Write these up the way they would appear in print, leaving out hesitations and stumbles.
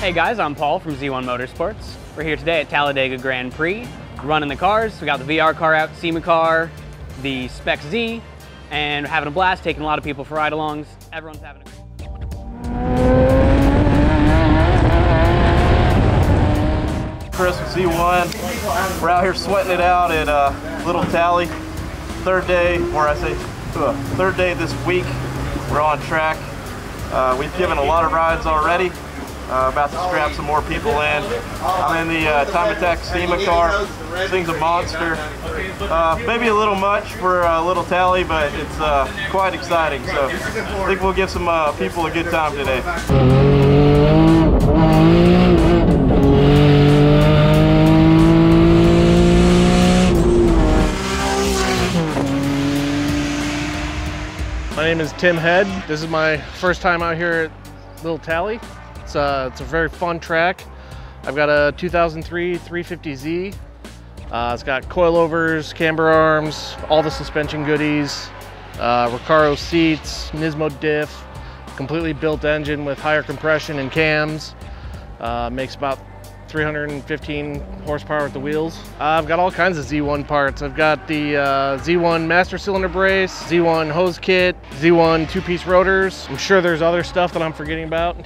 Hey guys, I'm Paul from Z1 Motorsports. We're here today at Talladega Grand Prix, running the cars. We got the VR car out, SEMA car, the Spec Z, and we're having a blast, taking a lot of people for ride-alongs. Everyone's having a great Chris with Z1. We're out here sweating it out at Little Tally. Third day this week. We're on track. We've given a lot of rides already. About to strap some more people in. I'm in the Time Attack SEMA car. This thing's a monster. Maybe a little much for Little Tally, but it's quite exciting. So I think we'll give some people a good time today. My name is Tim Head. This is my first time out here at Little Tally. It's a very fun track. I've got a 2003 350Z. It's got coilovers, camber arms, all the suspension goodies, Recaro seats, Nismo diff, completely built engine with higher compression and cams. Makes about 315 horsepower with the wheels. I've got all kinds of Z1 parts. I've got the Z1 master cylinder brace, Z1 hose kit, Z1 two-piece rotors. I'm sure there's other stuff that I'm forgetting about.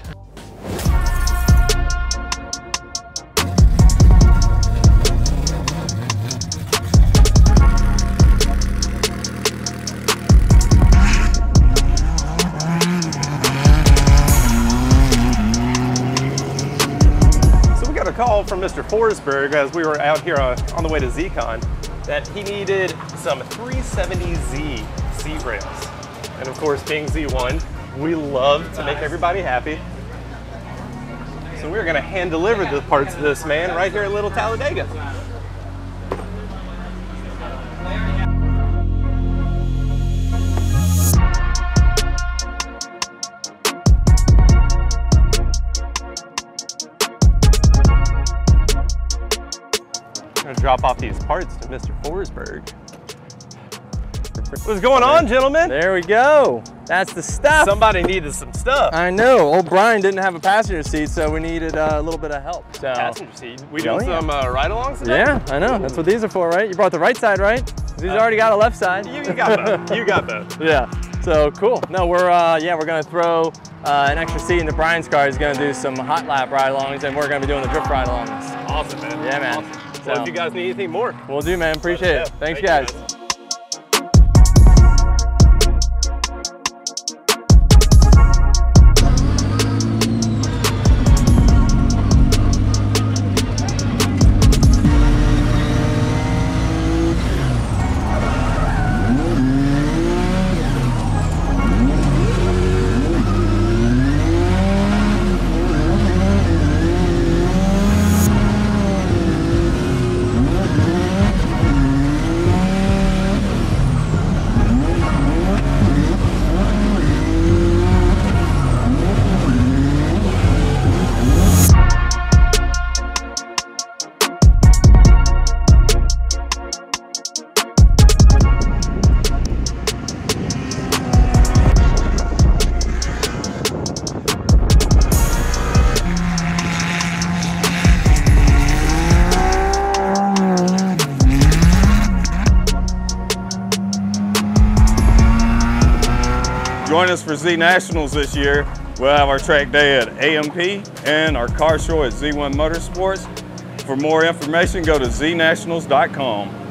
Call from Mr. Forsberg as we were out here on the way to ZCON that he needed some 370Z seat rails. And of course, being Z1, we love to make everybody happy. So we're gonna hand deliver the parts of this man right here at Little Talladega. I'm gonna drop off these parts to Mr. Forsberg. What's going on, gentlemen? There we go. That's the stuff. Somebody needed some stuff. I know. Old Brian didn't have a passenger seat, so we needed a little bit of help. So. Passenger seat? We doing some ride-alongs today? Yeah, I know. That's what these are for, right? You brought the right side, right? These already got a left side. You got both. You got both. Yeah. So cool. No, we're gonna throw an extra seat into Brian's car. He's gonna do some hot lap ride-alongs, and we're gonna be doing the drift ride-alongs. Awesome, man. Yeah, man. Awesome. Well, if you guys need anything more, we'll do, man. Appreciate it. Thanks, guys. Join us for Z Nationals this year. We'll have our track day at AMP and our car show at Z1 Motorsports. For more information, go to znationals.com.